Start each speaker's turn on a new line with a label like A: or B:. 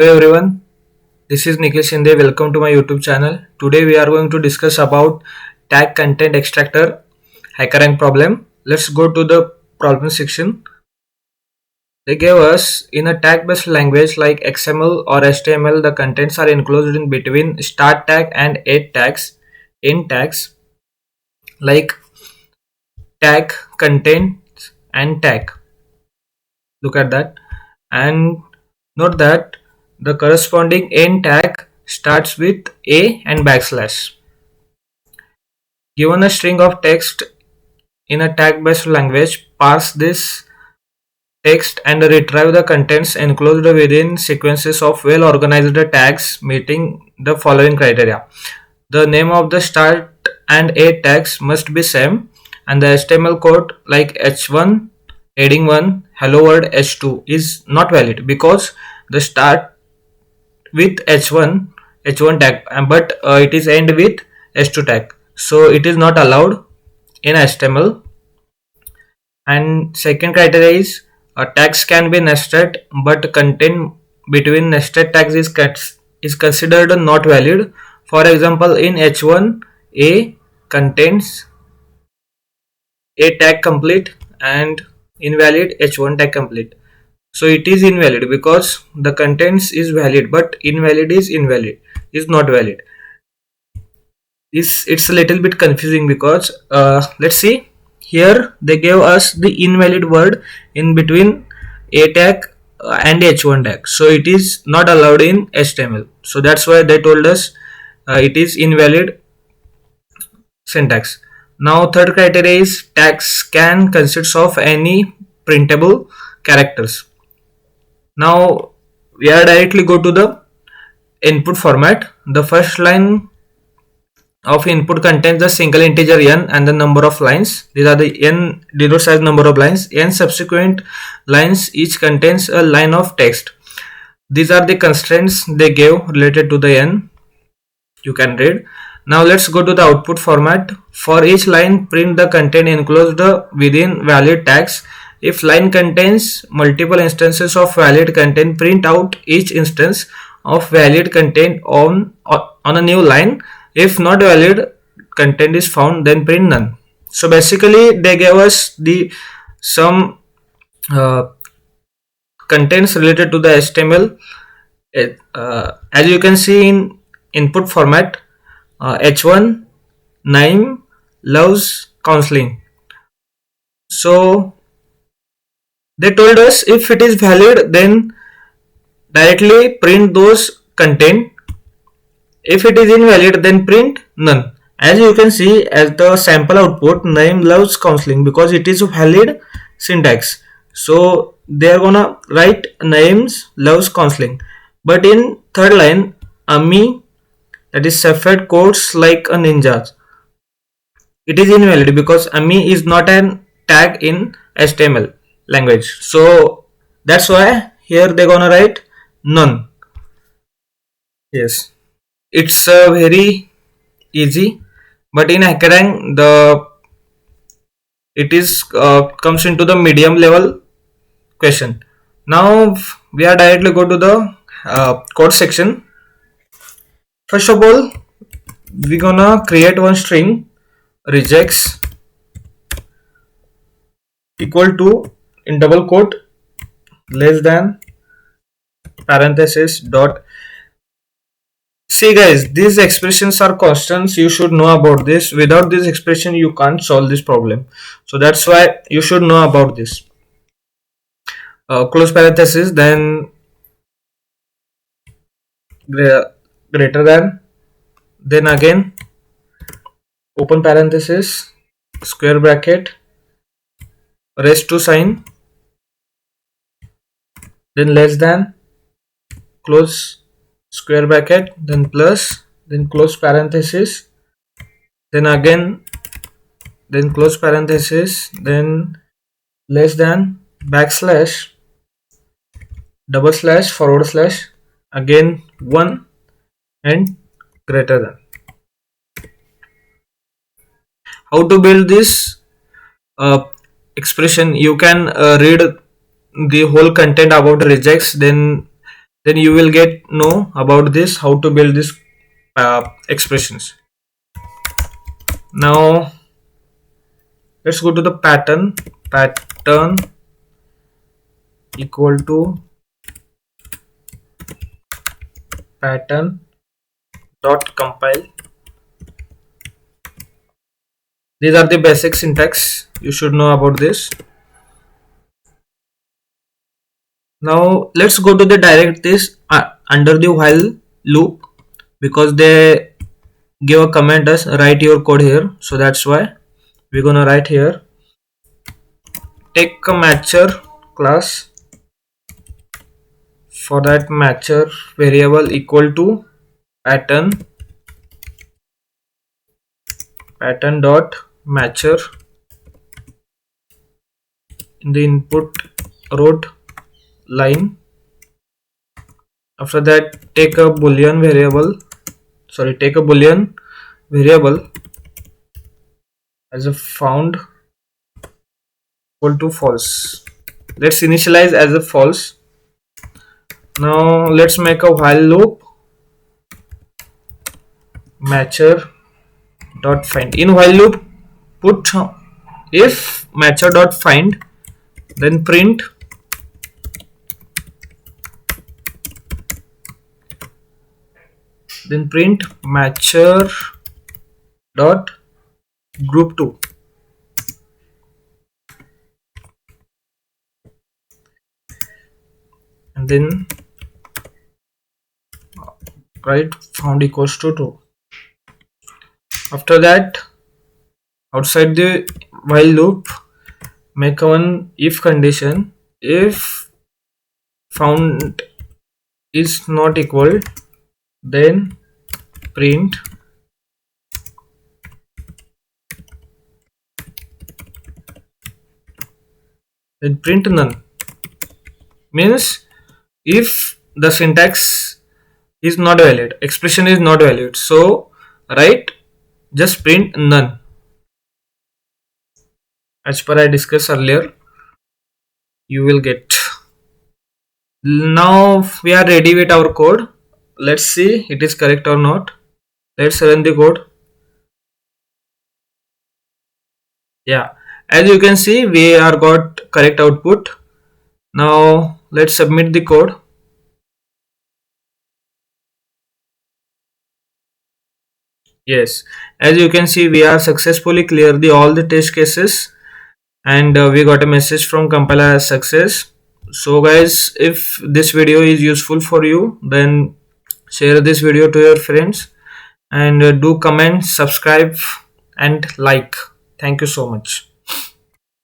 A: Hello everyone, this is Nikhil Shinde. Welcome to my YouTube channel. Today we are going to discuss about tag content extractor Hackerrank problem. Let's go to the problem section. They gave us in a tag based language like XML or HTML, the contents are enclosed in between start tag and end tags like tag, content and tag. Look at that and note that the corresponding end tag starts with a and backslash. Given a string of text in a tag-based language, parse this text and retrieve the contents enclosed within sequences of well-organized tags meeting the following criteria. The name of the start and end tags must be same, and the HTML code like h1 heading 1 hello world h2 is not valid because the start with h1 tag but it is end with h2 tag, so it is not allowed in HTML. And second criteria is tags can be nested but content between nested tags is considered not valid. For example, in h1 a contains a tag complete and invalid h1 tag complete, so it is invalid because the contents is valid but invalid is not valid. It's a little bit confusing because let's see, here they gave us the invalid word in between a tag and h1 tag, so it is not allowed in HTML, so that's why they told us it is invalid syntax. Now third criteria is tags can consist of any printable characters. Now we are directly go to the input format. The first line of input contains the single integer n and the number of lines. These are the n denotes as number of lines. N subsequent lines each contains a line of text. These are the constraints they gave related to the n. You can read. Now let's go to the output format. For each line, print the content enclosed within valid tags. If line contains multiple instances of valid content, print out each instance of valid content on a new line. If not valid content is found, then print none. So basically they gave us the some contents related to the HTML. As you can see in input format, h1 name loves counseling. So they told us if it is valid, then directly print those content. If it is invalid, then print none. As you can see, as the sample output, name loves counseling because it is a valid syntax, so they are gonna write names loves counseling. But in third line, Ami, that is suffered codes like a ninja, it is invalid because Ami is not an tag in HTML language, so that's why here they're gonna write none. Yes, it's very easy, but in Hackerrank the it is comes into the medium level question. Now we are directly go to the code section. First of all, we gonna create one string regex equal to in double quote less than parenthesis dot. See guys, these expressions are constants. You should know about this. Without this expression, you can't solve this problem. So that's why you should know about this. Close parenthesis, then greater than, then again open parenthesis, square bracket, raised to sign, then less than, close square bracket, then plus, then close parenthesis, then again, then close parenthesis, then less than, backslash, double slash, forward slash, again 1 and greater than. How to build this expression? You can read the whole content about regex, then then you will get know about this, how to build this expressions. Now let's go to the pattern equal to pattern dot compile. These are the basic syntax, you should know about this. Now let's go to the direct this under the while loop, because they give a command us write your code here, so that's why we're gonna write here, take a matcher class, for that matcher variable equal to pattern dot matcher. In the input wrote line, after that take a boolean variable as a found equal to false. Let's initialize as a false. Now let's make a while loop, matcher dot find. In while loop, put if matcher dot find, then print matcher dot group 2, and then write found equals to 2. After that, outside the while loop, make one if condition. If found is not equal, then print none. Means if the syntax is not valid, expression is not valid, so write just print none, as per I discussed earlier. You will get. Now we are ready with our code. Let's see it is correct or not. Let's run the code. Yeah, as you can see, we are got correct output. Now let's submit the code. Yes, as you can see, we are successfully clear the all the test cases, and we got a message from compiler as success. So guys, if this video is useful for you, then share this video to your friends, and do comment, subscribe and like. Thank you so much.